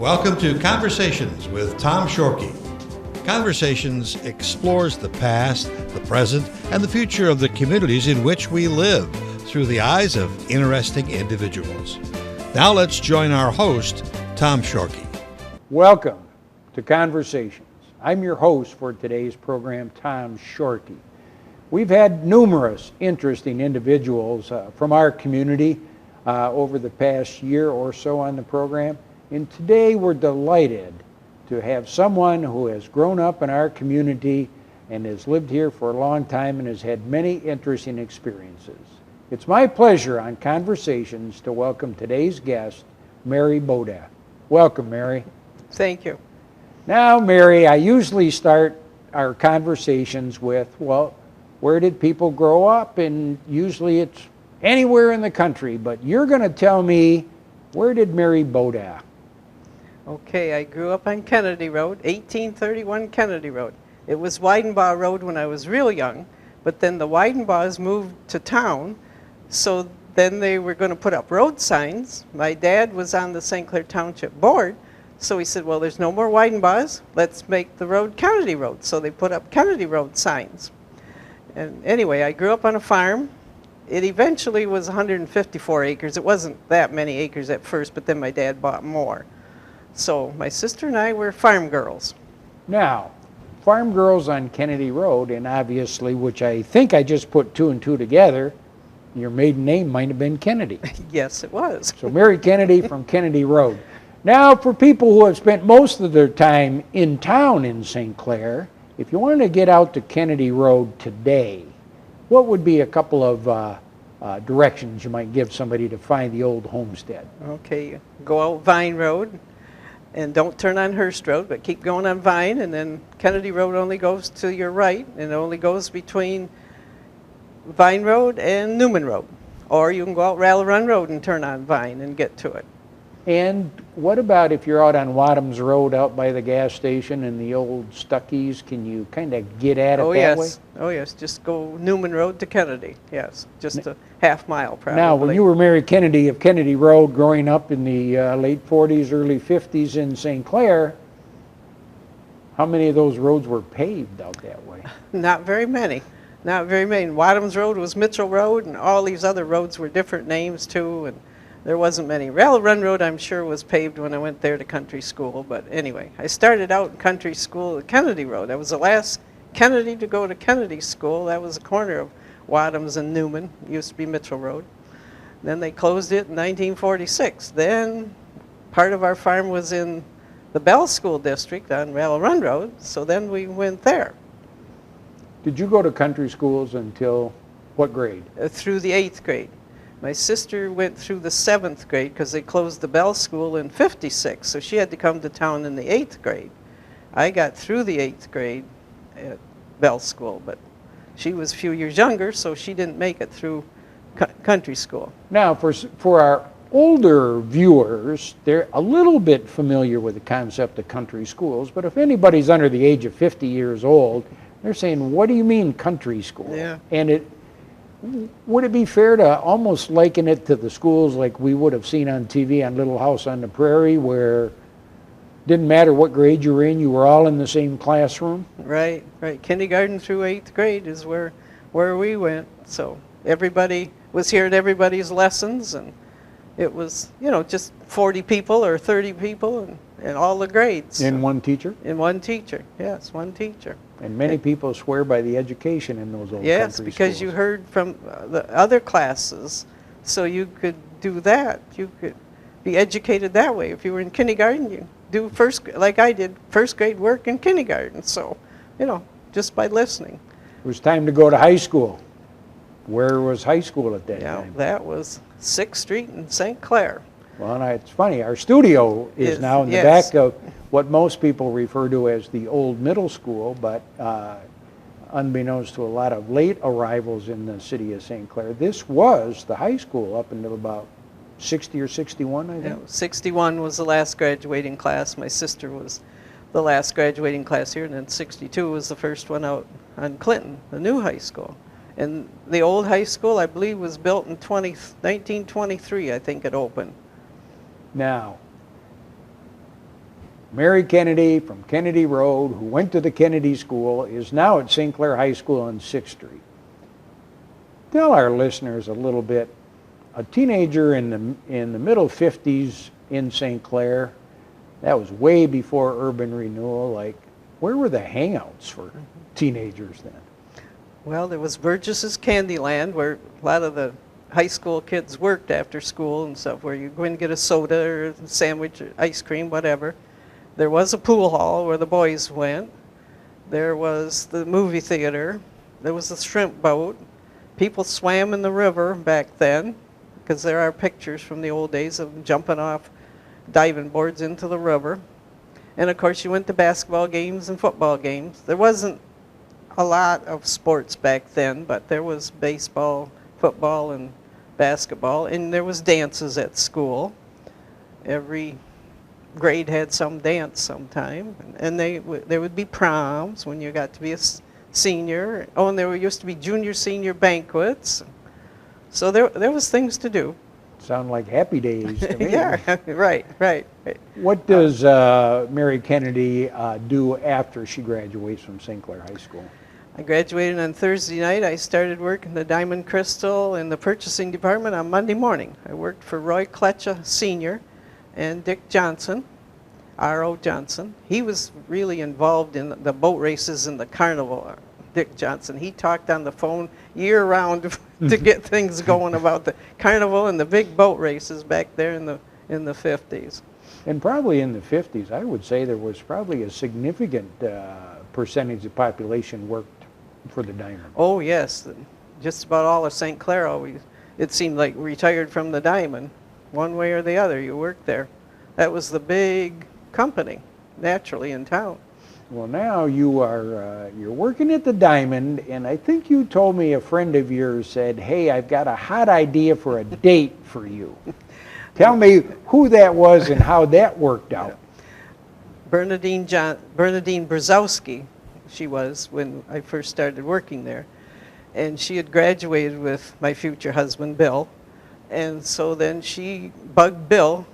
Welcome to Conversations with Tom Shorkey. Conversations explores the past, the present, and the future of the communities in which we live through the eyes of interesting individuals. Now let's join our host, Tom Shorkey. Welcome to Conversations. I'm your host for today's program, Tom Shorkey. We've had numerous interesting individuals from our community over the past year or so on the program, and today we're delighted to have someone who has grown up in our community and has lived here for a long time and has had many interesting experiences. It's my pleasure on Conversations to welcome today's guest, Mary Beaudua. Welcome, Mary. Thank you. Now, Mary, I usually start our conversations with, well, where did people grow up? And usually it's anywhere in the country, but you're going to tell me, where did Mary Beaudua? Okay, I grew up on Kennedy Road, 1831 Kennedy Road. It was Weidenbaugh Road when I was real young, but then the Weidenbaughs moved to town, so then they were going to put up road signs. My dad was on the St. Clair Township Board, so he said, well, there's no more Weidenbaughs, let's make the road Kennedy Road. So they put up Kennedy Road signs. And anyway, I grew up on a farm. It eventually was 154 acres. It wasn't that many acres at first, but then my dad bought more. So my sister and I were farm girls. Now, farm girls on Kennedy Road, and obviously, which I think I just put two and two together, your maiden name might have been Kennedy. Yes, it was. So Mary Kennedy from Kennedy Road. Now, for people who have spent most of their time in town in St. Clair, if you wanted to get out to Kennedy Road today, what would be a couple of directions you might give somebody to find the old homestead? Okay, go out Vine Road, and don't turn on Hurst Road, but keep going on Vine, and then Kennedy Road only goes to your right, and it only goes between Vine Road and Newman Road. Or you can go out Rattle Run Road and turn on Vine and get to it. And what about if you're out on Wadham's Road out by the gas station and the old Stuckies? Can you kind of get at it that way? Oh, yes. Just go Newman Road to Kennedy. Yes, just a half mile probably. Now, when you were Mary Kennedy of Kennedy Road growing up in the late 40s, early 50s in St. Clair, how many of those roads were paved out that way? Not very many. Not very many. Wadham's Road was Mitchell Road, and all these other roads were different names too, and there wasn't many. Rattle Run Road, I'm sure, was paved when I went there to country school. But anyway, I started out in country school at Kennedy Road. I was the last Kennedy to go to Kennedy school. That was the corner of Wadham's and Newman. It used to be Mitchell Road. Then they closed it in 1946. Then part of our farm was in the Bell School District on Rattle Run Road, so then we went there. Did you go to country schools until what grade? Through the 8th grade. My sister went through the 7th grade because they closed the Bell School in 56, so she had to come to town in the 8th grade. I got through the 8th grade at Bell School, but she was a few years younger, so she didn't make it through country school. Now, for our older viewers, they're a little bit familiar with the concept of country schools, but if anybody's under the age of 50 years old, they're saying, what do you mean country school? Yeah. And would it be fair to almost liken it to the schools like we would have seen on TV on Little House on the Prairie, where didn't matter what grade you were in, you were all in the same classroom? Right, right. Kindergarten through 8th grade is where we went. So everybody was here at everybody's lessons, and it was, just 40 people or 30 people and all the grades. In one teacher? In one teacher, yes, one teacher. And many people swear by the education in those old yes, country because schools. you heard from the other classes, so you could do that. You could be educated that way. If you were in kindergarten, you do like I did, first grade work in kindergarten. So, just by listening. It was time to go to high school. Where was high school at that time? That was 6th Street in St. Clair. Well, it's funny. Our studio is now in the back of what most people refer to as the old middle school, but unbeknownst to a lot of late arrivals in the city of St. Clair, this was the high school up until about 60 or 61, I think. Yeah, 61 was the last graduating class. My sister was the last graduating class here, and then 62 was the first one out on Clinton, the new high school. And the old high school, I believe, was built in 1923, I think it opened. Now, Mary Kennedy from Kennedy Road, who went to the Kennedy School, is now at St. Clair High School on 6th Street. Tell our listeners a little bit. A teenager in the middle 50s in St. Clair, that was way before urban renewal. Like, where were the hangouts for teenagers then? Well, there was Burgess's Candyland, where a lot of the high school kids worked after school and stuff, where you go in and get a soda or a sandwich or ice cream, whatever. There was a pool hall where the boys went. There was the movie theater. There was the shrimp boat. People swam in the river back then, because there are pictures from the old days of them jumping off diving boards into the river. And of course you went to basketball games and football games. There wasn't a lot of sports back then, but there was baseball, football, and basketball, and there was dances at school. Every grade had some dance sometime, and there would be proms when you got to be a senior. Oh, and there used to be junior senior banquets. So there was things to do. Sound like happy days to me. Yeah, right. What does Mary Kennedy do after she graduates from St. Clair High School? I graduated on Thursday night. I started work in the Diamond Crystal in the purchasing department on Monday morning. I worked for Roy Kletcha Sr. and Dick Johnson, R.O. Johnson. He was really involved in the boat races and the carnival. Dick Johnson, he talked on the phone year-round to get things going about the carnival and the big boat races back there in the 50s. And probably in the 50s, I would say there was probably a significant percentage of population worked for the Diamond. Oh yes, just about all of St. Clair always, it seemed like, retired from the Diamond. One way or the other, you worked there. That was the big company, naturally, in town. Well, now you're working at the Diamond, and I think you told me a friend of yours said, hey, I've got a hot idea for a date for you. Tell me who that was and how that worked out. Bernadine Brzezowski, she was when I first started working there. And she had graduated with my future husband, Bill. And so then she bugged Bill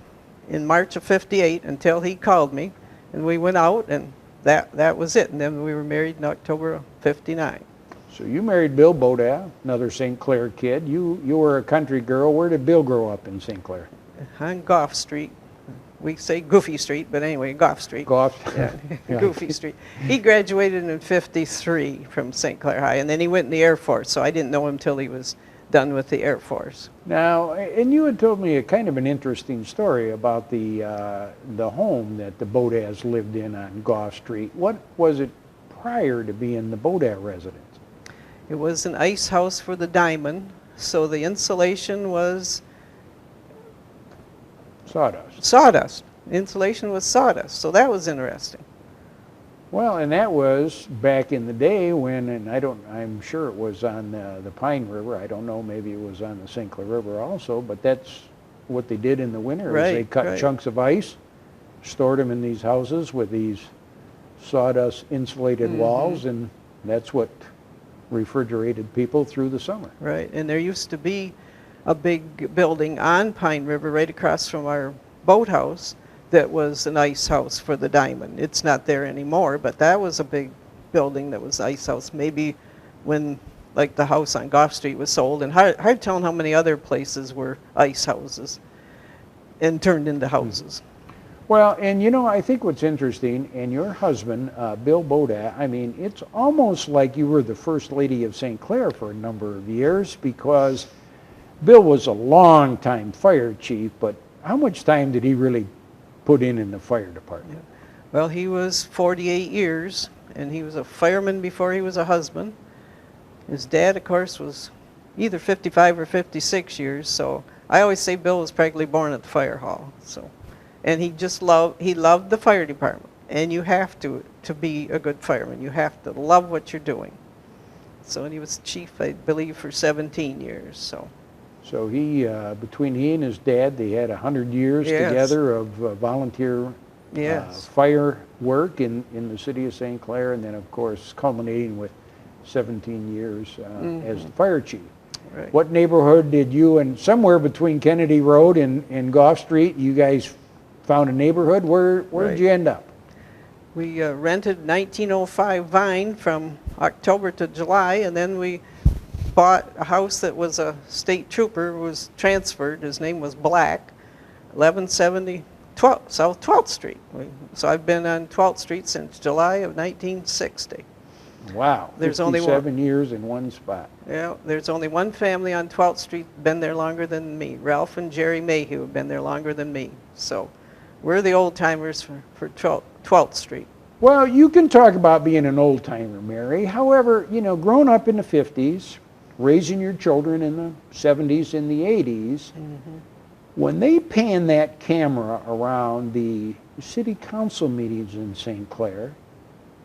in March of '58 until he called me, and we went out, and that was it. And then we were married in October of '59. So you married Bill Beaudua, another St. Clair kid. You were a country girl. Where did Bill grow up in St. Clair? On Gough Street. We say Goofy Street, but anyway, Gough Street. Gough? Yeah, Goofy Street. He graduated in '53 from St. Clair High, and then he went in the Air Force, so I didn't know him till he was done with the Air Force. Now, and you had told me a kind of an interesting story about the home that the Beauduas lived in on Gough Street. What was it prior to being the Beaudua residence? It was an ice house for the Diamond, so the insulation was Sawdust. sawdust. Insulation was sawdust, so that was interesting. Well, and that was back in the day when, and I'm sure it was on the Pine River. I don't know, maybe it was on the St. Clair River also, but that's what they did in the winter. Right, is they cut right. chunks of ice, stored them in these houses with these sawdust insulated walls, and that's what refrigerated people through the summer. Right, and there used to be a big building on Pine River right across from our boathouse that was an ice house for the Diamond. It's not there anymore, but that was a big building that was ice house. Maybe when, like, the house on Gough Street was sold, and hard telling how many other places were ice houses and turned into houses. Well, and you know, I think what's interesting, and your husband, Bill Beaudua, I mean, it's almost like you were the first lady of St. Clair for a number of years, because Bill was a long-time fire chief, but how much time did he really put in the fire department? Yeah. Well, he was 48 years, and he was a fireman before he was a husband. His dad, of course, was either 55 or 56 years, so I always say Bill was practically born at the fire hall. So, and he loved the fire department, and you have to be a good fireman. You have to love what you're doing. So, and he was chief, I believe, for 17 years. So he, between he and his dad, they had 100 years Yes. together of volunteer Yes. fire work in the city of St. Clair, and then of course culminating with 17 years as the fire chief. Right. What neighborhood did you, and somewhere between Kennedy Road and Gough Street, you guys found a neighborhood? Where did you end up? We rented 1905 Vine from October to July, and then we bought a house that was a state trooper who was transferred. His name was Black, 1170 South 12th Street. So I've been on 12th Street since July of 1960. Wow, There's 57 years in one spot. Yeah, there's only one family on 12th Street been there longer than me. Ralph and Jerry Mayhew have been there longer than me. So we're the old timers for 12th Street. Well, you can talk about being an old timer, Mary. However, you know, growing up in the 50s, raising your children in the 70s and the 80s, when they pan that camera around the city council meetings in St. Clair,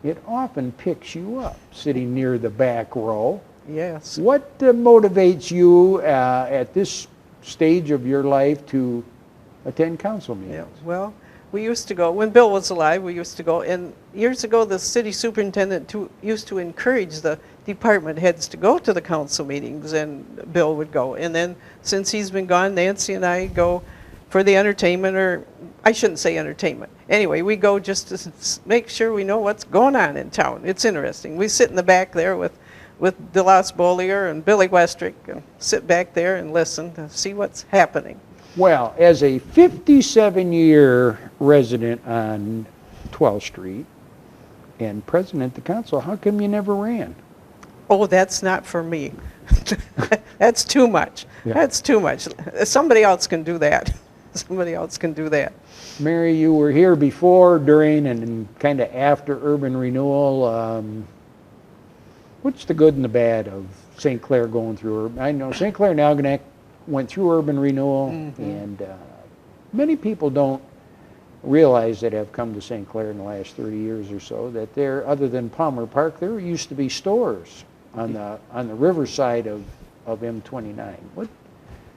it often picks you up sitting near the back row. Yes. What motivates you at this stage of your life to attend council meetings? Yeah, well, we used to go, when Bill was alive, we used to go, and years ago the city superintendent used to encourage the department heads to go to the council meetings, and Bill would go. And then since he's been gone, Nancy and I go for the entertainment, or I shouldn't say entertainment. Anyway, we go just to make sure we know what's going on in town. It's interesting. We sit in the back there with DeLoss Bollier and Billy Westrick, and sit back there and listen to see what's happening. Well, as a 57-year resident on 12th Street and president of the council, how come you never ran? Oh, that's not for me. That's too much. Yeah. That's too much. Somebody else can do that. Somebody else can do that. Mary, you were here before, during, and kind of after urban renewal. What's the good and the bad of St. Clair going through? I know St. Clair and Algonac went through urban renewal, and many people don't realize that have come to St. Clair in the last 30 years or so that there, other than Palmer Park, there used to be stores on the riverside of M29.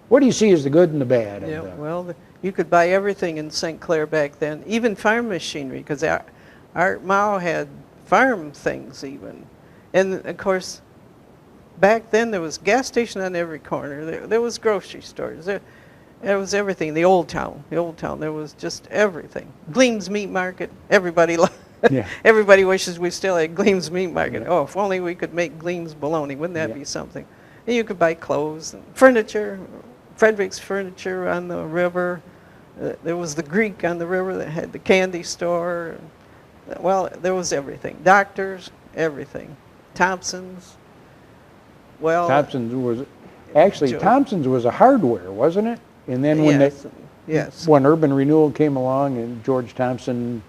What do you see as the good and the bad? Yeah, well, you could buy everything in St. Clair back then, even farm machinery, because our Mao had farm things even. And of course, back then there was gas station on every corner. There was grocery stores. There was everything. The old town, there was just everything. Gleam's Meat Market, everybody everybody wishes we still had Gleam's Meat Market. Yeah. Oh, if only we could make Gleam's bologna. Wouldn't that be something? And you could buy clothes and furniture, Frederick's Furniture on the river. There was the Greek on the river that had the candy store. Well, there was everything. Doctors, everything. Thompson's. Well, Thompson's was a hardware, wasn't it? And then when when urban renewal came along and George Thompson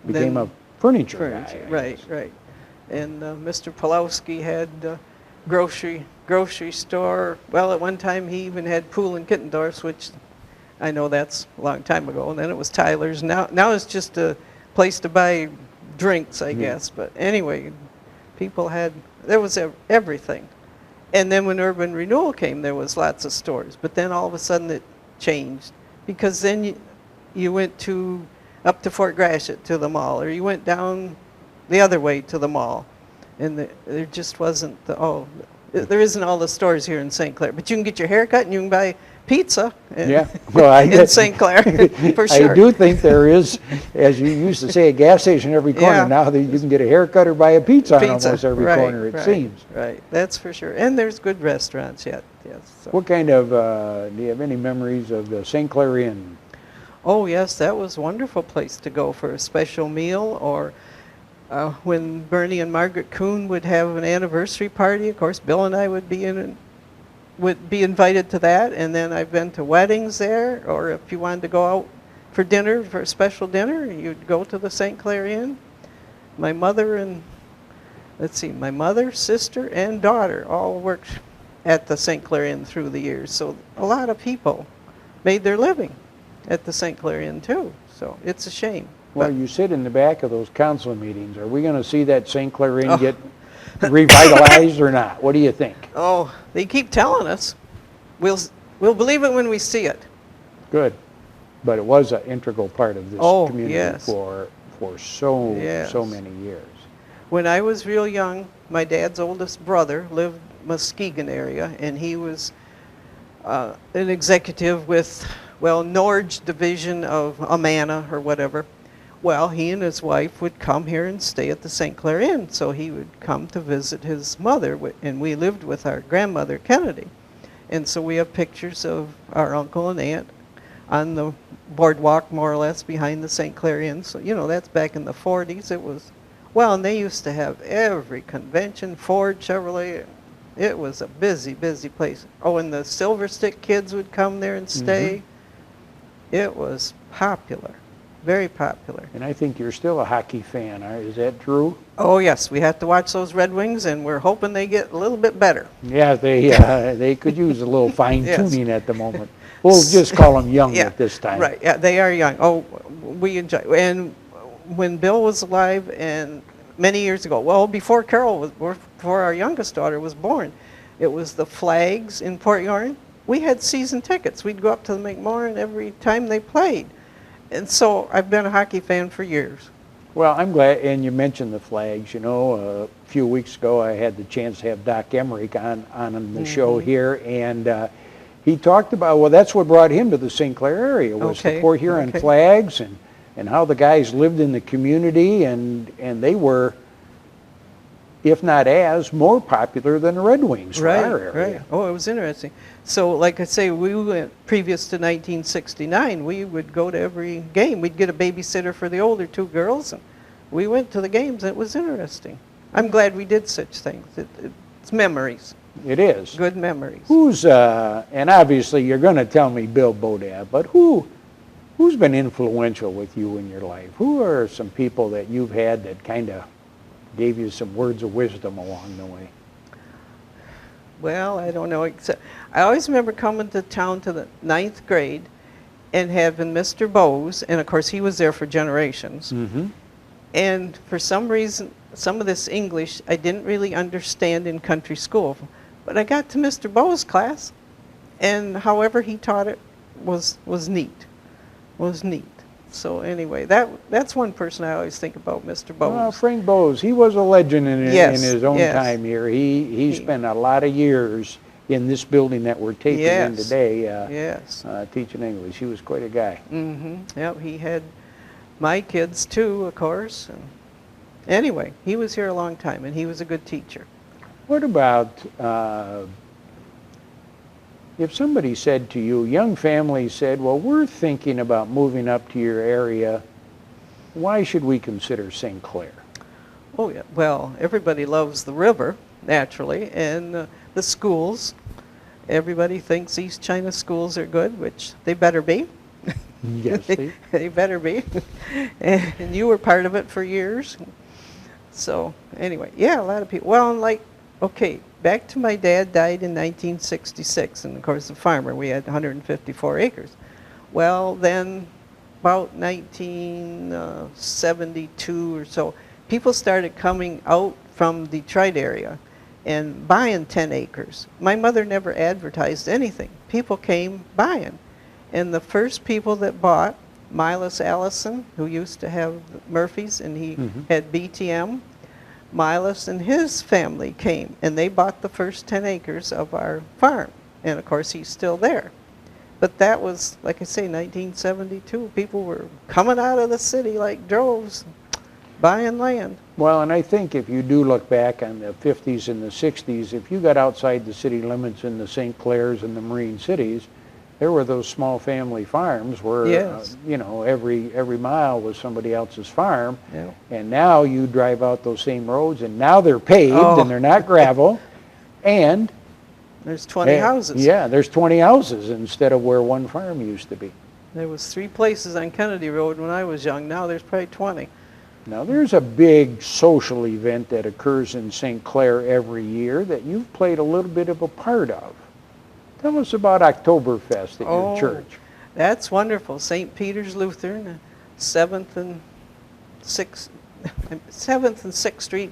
became a furniture guy. Right. And Mr. Pulowski had grocery store. Well, at one time he even had Pool and Kittendorf's, which I know that's a long time ago. And then it was Tyler's. Now it's just a place to buy drinks, I guess. But anyway, there was everything. And then when urban renewal came, there was lots of stores. But then all of a sudden it changed, because then you went up to Fort Gratiot to the mall, or you went down the other way to the mall, and there just wasn't there isn't all the stores here in St. Clair. But you can get your hair cut and you can buy pizza in St. Clair, for sure. I do think there is, as you used to say, a gas station every corner. Yeah. Now that you can get a haircut or buy a pizza on almost every corner, it seems. Right, that's for sure. And there's good restaurants yet. Yes. So. What kind of, do you have any memories of the St. Clair Inn? Oh, yes, that was a wonderful place to go for a special meal, or when Bernie and Margaret Kuhn would have an anniversary party. Of course, Bill and I would be invited to that, and then I've been to weddings there, or if you wanted to go out for dinner, for a special dinner, you'd go to the St. Clair Inn. My mother, sister, and daughter all worked at the St. Clair Inn through the years, so a lot of people made their living at the St. Clair Inn too, so it's a shame. Well, you sit in the back of those council meetings. Are we going to see that St. Clair Inn get revitalized or not? What do you think? Oh, they keep telling us. We'll believe it when we see it. Good. But it was an integral part of this community for so many years. When I was real young, my dad's oldest brother lived Muskegon area, and he was an executive with, Norge division of Amana or whatever. Well, he and his wife would come here and stay at the St. Clair Inn, so he would come to visit his mother, and we lived with our grandmother, Kennedy. And so we have pictures of our uncle and aunt on the boardwalk, more or less, behind the St. Clair Inn. So, you know, that's back in the 40s. It was, well, and they used to have every convention, Ford, Chevrolet. It was a busy, busy place. Oh, and the Silver Stick kids would come there and stay. It was popular, very popular. And I think you're still a hockey fan. Is that true? Oh, yes. We have to watch those Red Wings, and we're hoping they get a little bit better. Yeah, they could use a little fine-tuning at the moment. We'll just call them young at this time. Right, yeah, they are young. Oh, we enjoy. And when Bill was alive, and many years ago, well, before Carol was, before our youngest daughter was born, it was the Flags in Port Huron. We had season tickets. We'd go up to the McMorran every time they played. And so I've been a hockey fan for years. Well, I'm glad, and you mentioned the Flags. You know, a few weeks ago I had the chance to have Doc Emmerich on the show here, and he talked about, well, that's what brought him to the St. Clair area, was the Port Huron Flags, and how the guys lived in the community, and they were, if not as, more popular than the Red Wings for our area. Right. Oh, it was interesting. So, like I say, we went, previous to 1969, we would go to every game. We'd get a babysitter for the older two girls, and we went to the games. It was interesting. I'm glad we did such things. It's memories. It is. Good memories. Who's, and obviously you're going to tell me Bill Beaudua, but who's been influential with you in your life? Who are some people that you've had that kind of gave you some words of wisdom along the way? Well, I don't know. Except I always remember coming to town to the 9th grade and having Mr. Bowes, and of course he was there for generations. And for some reason, some of this English I didn't really understand in country school. But I got to Mr. Bowes' class, and however he taught it was neat. So anyway, that's one person I always think about, Mr. Bowes. Well, Frank Bowes, he was a legend in his own time here. He spent a lot of years in this building that we're taping in today, teaching English. He was quite a guy. Yep, he had my kids too, of course. And anyway, he was here a long time, and he was a good teacher. What about if somebody said to you, young family said, well, we're thinking about moving up to your area, why should we consider St. Clair? Oh, yeah. Well, everybody loves the river, naturally, and the schools. Everybody thinks East China schools are good, which they better be. Yes, they better be. And you were part of it for years. So, anyway, yeah, a lot of people. Well, like, okay, back to my dad died in 1966, and of course, the farmer, we had 154 acres. Well, then, about 1972 or so, people started coming out from the Detroit area and buying 10 acres. My mother never advertised anything. People came buying. And the first people that bought, Milas Allison, who used to have Murphy's, and he had BTM, Milas and his family came, and they bought the first 10 acres of our farm. And of course, he's still there. But that was, like I say, 1972. People were coming out of the city like droves, buying land. Well, and I think if you do look back on the 50s and the 60s, if you got outside the city limits in the St. Clairs and the Marine cities, there were those small family farms where, you know, every mile was somebody else's farm. Yeah. And now you drive out those same roads, and now they're paved and they're not gravel. And there's 20 houses. Yeah, there's 20 houses instead of where one farm used to be. There was 3 places on Kennedy Road when I was young. Now there's probably 20. Now there's a big social event that occurs in St. Clair every year that you've played a little bit of a part of. Tell us about Oktoberfest at your church. That's wonderful. St. Peter's Lutheran, 7th and 6th Street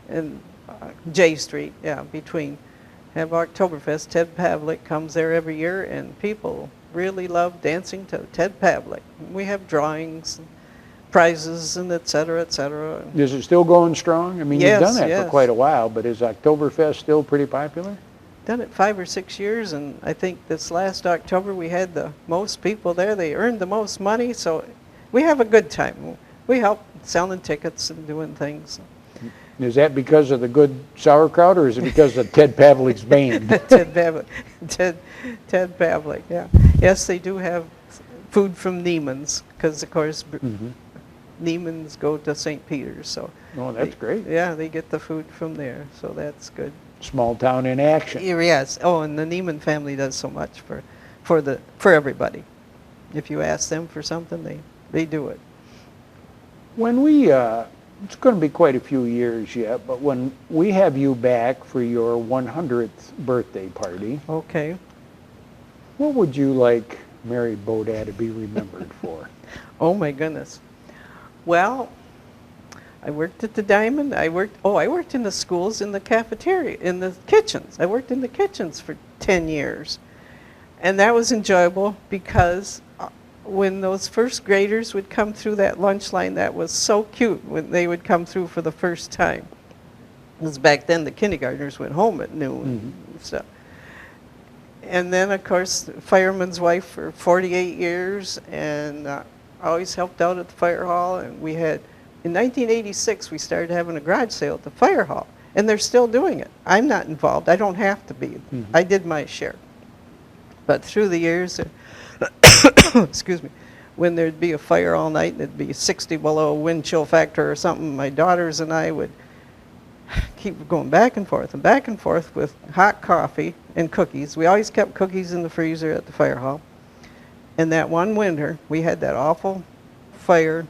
and J Street, between. Have Oktoberfest. Ted Pavlik comes there every year, and people really love dancing to Ted Pavlik. We have drawings, and prizes, and et cetera, et cetera. Is it still going strong? I mean, you've done that for quite a while, but is Oktoberfest still pretty popular? Done it 5 or 6 years, and I think this last October we had the most people there. They earned the most money, so we have a good time. we help selling tickets and doing things. Is that because of the good sauerkraut, or is it because of Ted Pavlik's band? Ted Pavlik, yeah. Yes, they do have food from Neiman's, because of course Neiman's go to St. Peter's, so. Oh, that's great. Yeah, they get the food from there, so that's good. Small town in action. Yes. Oh, and the Neiman family does so much for everybody. If you ask them for something, they do it. When we, it's going to be quite a few years yet, but when we have you back for your 100th birthday party, okay, what would you like Mary Beaudua to be remembered for? Oh my goodness. Well, I worked at the Diamond. I worked in the schools, in the cafeteria, in the kitchens. I worked in the kitchens for 10 years. And that was enjoyable because when those first graders would come through that lunch line, that was so cute when they would come through for the first time. Because back then the kindergartners went home at noon and stuff. And then, of course, fireman's wife for 48 years, and always helped out at the fire hall. And we had, in 1986, we started having a garage sale at the fire hall, and they're still doing it. I'm not involved. I don't have to be. I did my share. But through the years, excuse me, when there'd be a fire all night and it'd be 60 below wind chill factor or something, my daughters and I would keep going back and forth with hot coffee and cookies. We always kept cookies in the freezer at the fire hall. And that one winter, we had that awful fire.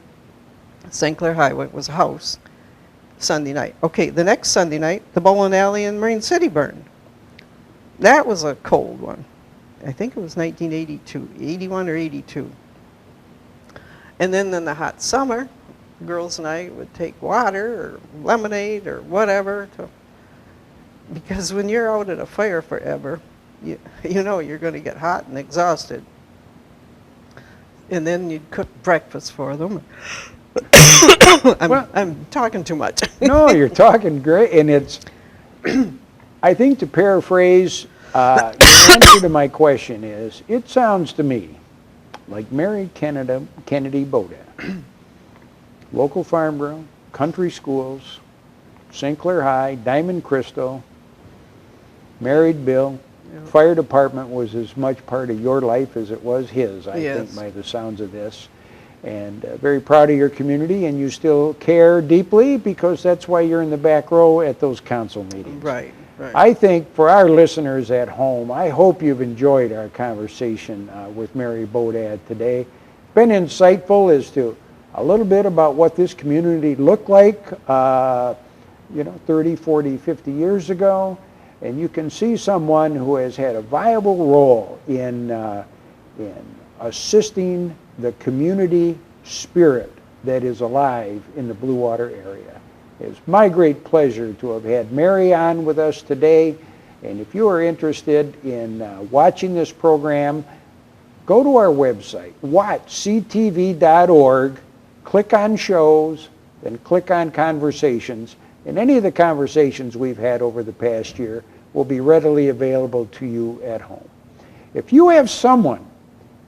St. Clair Highway was a house. Sunday night. Okay, the next Sunday night, the bowling alley in Marine City burned. That was a cold one. I think it was 1982, 81 or 82. And then in the hot summer, girls and I would take water or lemonade or whatever, because when you're out at a fire forever, you know you're going to get hot and exhausted. And then you'd cook breakfast for them. I'm talking too much. No, you're talking great, and it's, I think to paraphrase, the answer to my question is, it sounds to me like Mary Kennedy Beaudua, local farm girl, country schools, St. Clair High, Diamond Crystal, married Bill, fire department was as much part of your life as it was his, I think, by the sounds of this. And very proud of your community, and you still care deeply because that's why you're in the back row at those council meetings. Right, right. I think for our listeners at home, I hope you've enjoyed our conversation with Mary Beaudua today. Been insightful as to a little bit about what this community looked like, 30, 40, 50 years ago. And you can see someone who has had a viable role in assisting the community spirit that is alive in the Blue Water area. It's my great pleasure to have had Mary on with us today. And if you are interested in watching this program, go to our website, watchctv.org, click on shows, then click on conversations. And any of the conversations we've had over the past year will be readily available to you at home. If you have someone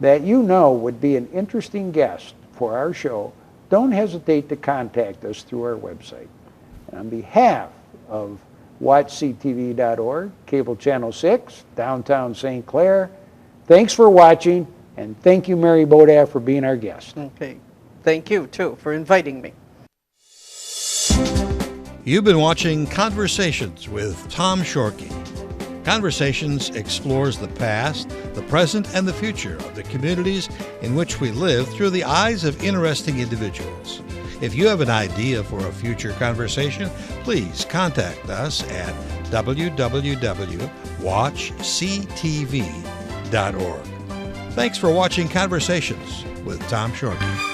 that you know would be an interesting guest for our show, don't hesitate to contact us through our website. And on behalf of watchctv.org, Cable Channel 6, downtown St. Clair, thanks for watching, and thank you, Mary Beaudua, for being our guest. Okay. Thank you, too, for inviting me. You've been watching Conversations with Tom Shorkey. Conversations explores the past, the present, and the future of the communities in which we live through the eyes of interesting individuals. If you have an idea for a future conversation, please contact us at www.watchctv.org. Thanks for watching Conversations with Tom Shorkey.